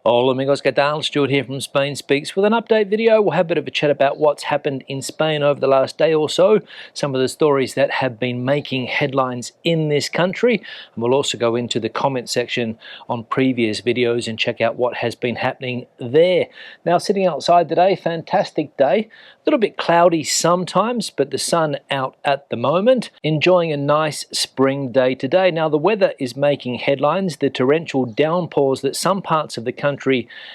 Hola amigos, ¿qué tal? Stuart here from Spain Speaks with an update video. We'll have a bit of a chat about what's happened in Spain over the last day or so, some of the stories that have been making headlines in this country, and we'll also go into the comment section on previous videos and check out what has been happening there. Now, sitting outside today, fantastic day. A little bit cloudy sometimes, but the sun out at the moment. Enjoying a nice spring day today. Now, the weather is making headlines. The torrential downpours that some parts of the country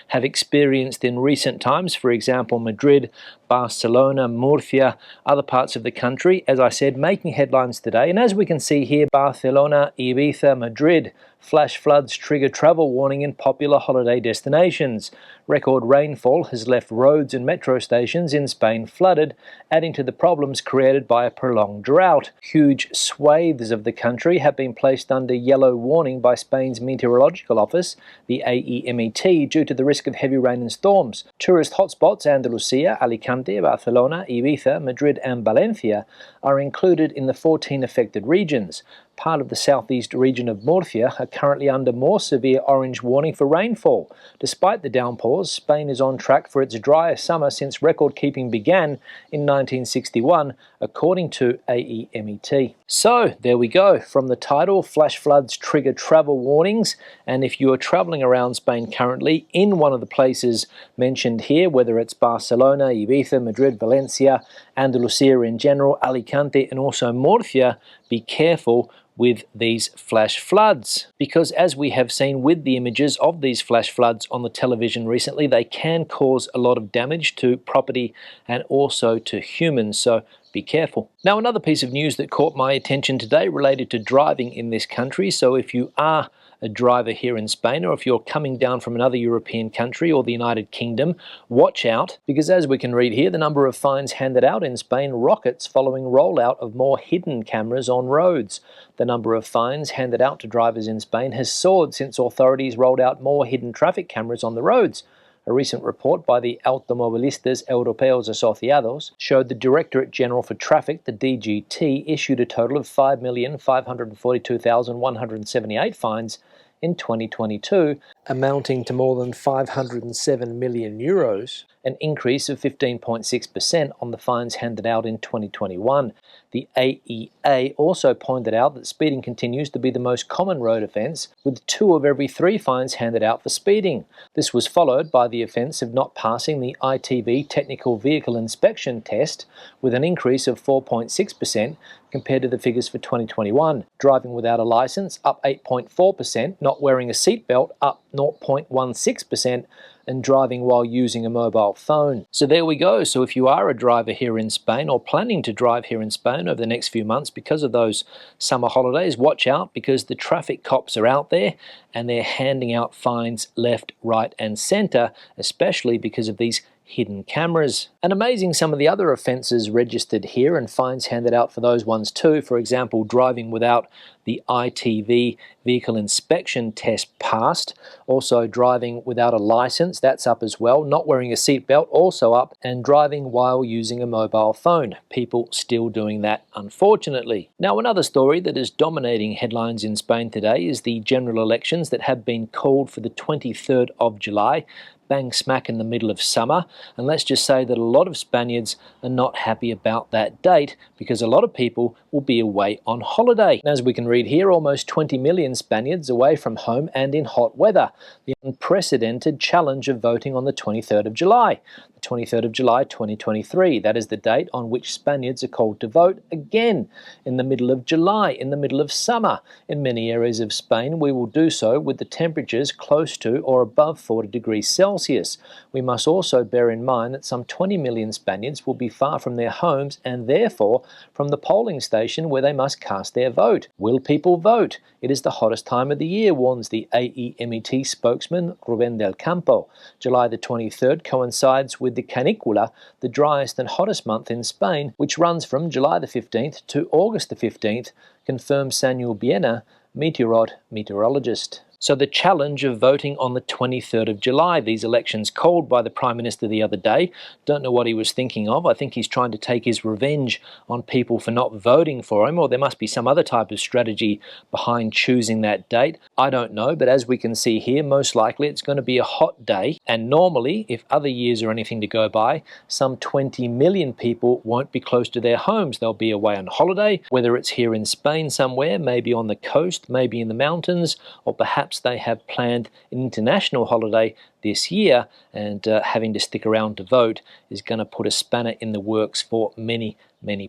have experienced in recent times, for example, Madrid, Barcelona, Murcia, other parts of the country, as I said, making headlines today. And as we can see here, Barcelona, Ibiza, Madrid, flash floods trigger travel warning in popular holiday destinations. Record rainfall has left roads and metro stations in Spain flooded, adding to the problems created by a prolonged drought. Huge swathes of the country have been placed under yellow warning by Spain's meteorological office, the AEMET, due to the risk of heavy rain and storms. Tourist hotspots Andalusia, Alicante, Barcelona, Ibiza, Madrid and Valencia are included in the 14 affected regions. Part of the southeast region of Murcia are currently under more severe orange warning for rainfall. Despite the downpours, Spain is on track for its driest summer since record-keeping began in 1961, according to AEMET. So, there we go. From the title, flash floods trigger travel warnings, and if you are travelling around Spain currently in one of the places mentioned here, whether it's Barcelona, Ibiza, Madrid, Valencia, Andalusia in general, Alicante and also Murcia, be careful with these flash floods, because as we have seen with the images of these flash floods on the television recently, they can cause a lot of damage to property and also to humans, so be careful. Now, another piece of news that caught my attention today related to driving in this country. So if you are a driver here in Spain, or if you're coming down from another European country or the United Kingdom, watch out, because as we can read here, the number of fines handed out in Spain rockets following rollout of more hidden cameras on roads. The number of fines handed out to drivers in Spain has soared since authorities rolled out more hidden traffic cameras on the roads. A recent report by the Automovilistas Europeos Asociados showed the Directorate General for Traffic, the DGT, issued a total of 5,542,178 fines in 2022, amounting to more than 507 million euros, an increase of 15.6% on the fines handed out in 2021. The AEA also pointed out that speeding continues to be the most common road offence, with 2 of every 3 fines handed out for speeding. This was followed by the offence of not passing the ITV Technical Vehicle Inspection test, with an increase of 4.6% compared to the figures for 2021. Driving without a licence up 8.4%, not wearing a seatbelt up 0.16%, and driving while using a mobile phone. So there we go. So if you are a driver here in Spain or planning to drive here in Spain over the next few months because of those summer holidays, watch out, because the traffic cops are out there and they're handing out fines left, right and centre, especially because of these hidden cameras. And amazing, some of the other offences registered here and fines handed out for those ones too. For example, driving without the ITV vehicle inspection test passed. Also driving without a licence, that's up as well. Not wearing a seatbelt, also up. And driving while using a mobile phone. People still doing that, unfortunately. Now, another story that is dominating headlines in Spain today is the general elections that have been called for the 23rd of July. Bang smack in the middle of summer, and let's just say that a lot of Spaniards are not happy about that date, because a lot of people will be away on holiday. And as we can read here, almost 20 million Spaniards away from home and in hot weather. The unprecedented challenge of voting on the 23rd of July. The 23rd of July 2023, that is the date on which Spaniards are called to vote again in the middle of July, in the middle of summer. In many areas of Spain, we will do so with the temperatures close to or above 40 degrees Celsius. We must also bear in mind that some 20 million Spaniards will be far from their homes and therefore from the polling station where they must cast their vote. Will people vote? It is the hottest time of the year, warns the AEMET spokesman Ruben del Campo. July the 23rd coincides with the Canicula, the driest and hottest month in Spain, which runs from July the 15th to August the 15th, confirms Samuel Biena, meteorologist. So the challenge of voting on the 23rd of July, these elections called by the Prime Minister the other day, don't know what he was thinking of. I think he's trying to take his revenge on people for not voting for him, or there must be some other type of strategy behind choosing that date. I don't know, but as we can see here, most likely it's going to be a hot day, and normally, if other years are anything to go by, some 20 million people won't be close to their homes. They'll be away on holiday, whether it's here in Spain somewhere, maybe on the coast, maybe in the mountains, or perhaps they have planned an international holiday this year, and having to stick around to vote is going to put a spanner in the works for many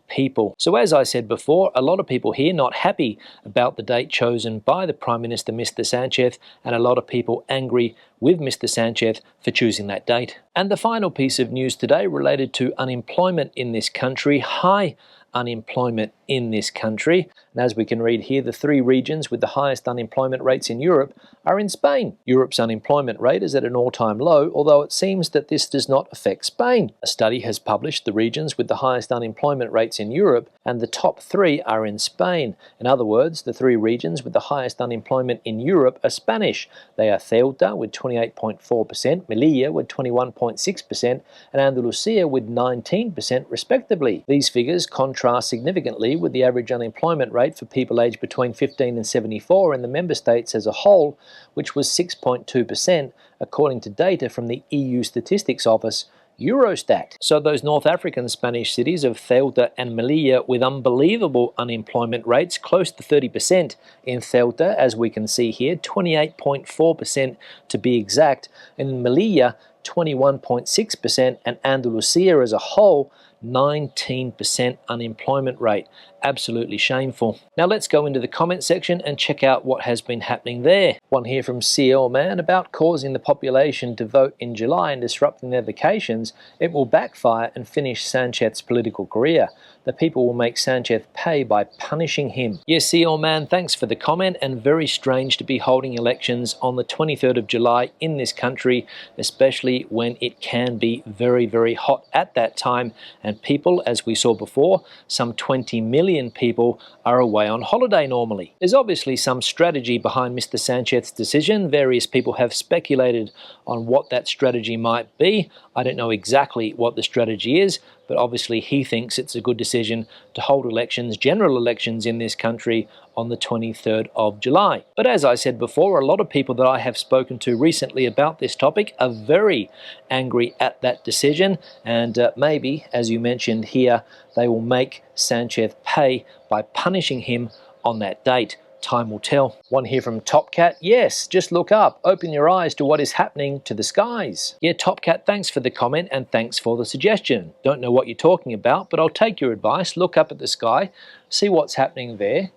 people. So as I said before, a lot of people here not happy about the date chosen by the Prime Minister, Mr. Sanchez, and a lot of people angry with Mr. Sanchez for choosing that date. And the final piece of news today related to unemployment in this country, high unemployment in this country. And as we can read here, the 3 regions with the highest unemployment rates in Europe are in Spain. Europe's unemployment rate is at an all-time low, although it seems that this does not affect Spain. A study has published the regions with the highest unemployment rates in Europe, and the top 3 are in Spain. In other words, the 3 regions with the highest unemployment in Europe are Spanish. They are Ceuta with 28.4%, Melilla with 21.6%, and Andalusia with 19% respectively. These figures contrast significantly with the average unemployment rate for people aged between 15 and 74 in the member states as a whole, which was 6.2%, according to data from the EU Statistics Office, Eurostat. So those North African Spanish cities of Ceuta and Melilla with unbelievable unemployment rates, close to 30% in Ceuta, as we can see here, 28.4% to be exact, and in Melilla, 21.6%, and Andalusia as a whole, 19% unemployment rate. Absolutely shameful. Now let's go into the comment section and check out what has been happening there. One here from CL Man about causing the population to vote in July and disrupting their vacations. It will backfire and finish Sanchez's political career. The people will make Sanchez pay by punishing him. Yes, CL Man, thanks for the comment, and very strange to be holding elections on the 23rd of July in this country, especially when it can be very hot at that time, and people, as we saw before, some 20 million people are away on holiday normally. There's obviously some strategy behind Mr. Sanchez's decision. Various people have speculated on what that strategy might be. I don't know exactly what the strategy is, but obviously he thinks it's a good decision to hold elections, general elections in this country on the 23rd of July. But as I said before, a lot of people that I have spoken to recently about this topic are very angry at that decision, and maybe, as you mentioned here, they will make Sanchez pay by punishing him on that date. Time will tell. One here from Top Cat. Yes, just look up. Open your eyes to what is happening to the skies. Yeah, Top Cat, thanks for the comment and thanks for the suggestion. Don't know what you're talking about, but I'll take your advice. Look up at the sky, see what's happening there.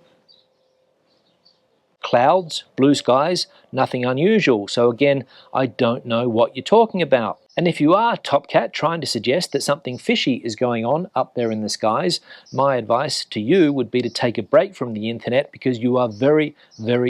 Clouds, blue skies, nothing unusual. So again, I don't know what you're talking about. And if you are, Top Cat, trying to suggest that something fishy is going on up there in the skies, my advice to you would be to take a break from the internet, because you are very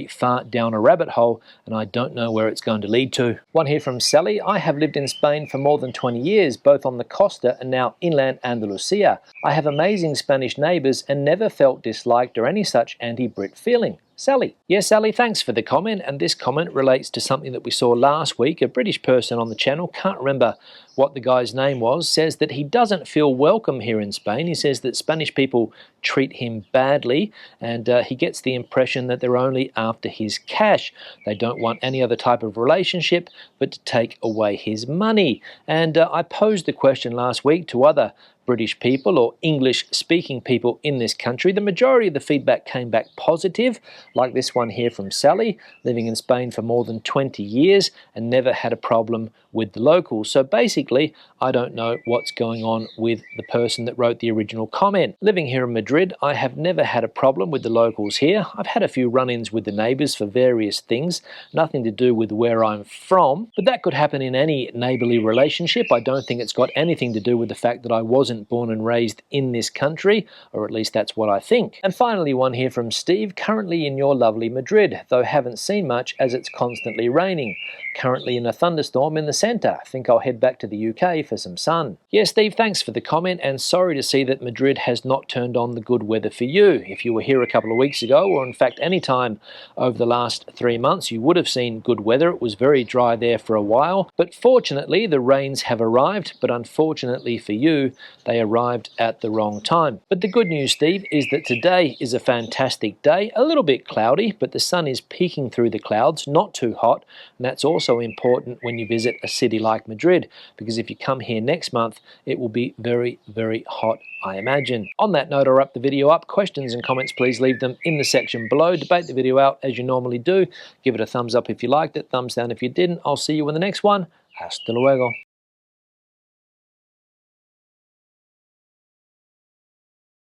far down a rabbit hole, and I don't know where it's going to lead to. One here from Sally. I have lived in Spain for more than 20 years, both on the Costa and now inland Andalusia. I have amazing Spanish neighbours and never felt disliked or any such anti-Brit feeling. Sally. Yes, Sally, thanks for the comment, and this comment relates to something that we saw last week. A British person on the channel, can't remember what the guy's name was, says that he doesn't feel welcome here in Spain. He says that Spanish people treat him badly, and he gets the impression that they're only after his cash. They don't want any other type of relationship but to take away his money. And I posed the question last week to other British people or English-speaking people in this country. The majority of the feedback came back positive, like this one here from Sally, living in Spain for more than 20 years and never had a problem with the locals. So basically, I don't know what's going on with the person that wrote the original comment. Living here in Madrid, I have never had a problem with the locals here. I've had a few run-ins with the neighbours for various things, nothing to do with where I'm from, but that could happen in any neighbourly relationship. I don't think it's got anything to do with the fact that I wasn't born and raised in this country, or at least that's what I think. And finally, one here from Steve. Currently in your lovely Madrid, though haven't seen much as it's constantly raining. currently in a thunderstorm in the centre. I think I'll head back to the UK for some sun. Yeah, Steve, thanks for the comment, and sorry to see that Madrid has not turned on the good weather for you. If you were here a couple of weeks ago, or in fact any time over the last 3 months, you would have seen good weather. It was very dry there for a while, but fortunately the rains have arrived, but unfortunately for you, they arrived at the wrong time. But the good news, Steve, is that today is a fantastic day, a little bit cloudy, but the sun is peeking through the clouds, not too hot, and that's also important when you visit a city like Madrid, because if you come here next month, it will be very, very hot, I imagine. On that note, I'll wrap the video up. Questions and comments, please leave them in the section below. Debate the video out as you normally do. Give it a thumbs up if you liked it, thumbs down if you didn't. I'll see you in the next one. Hasta luego.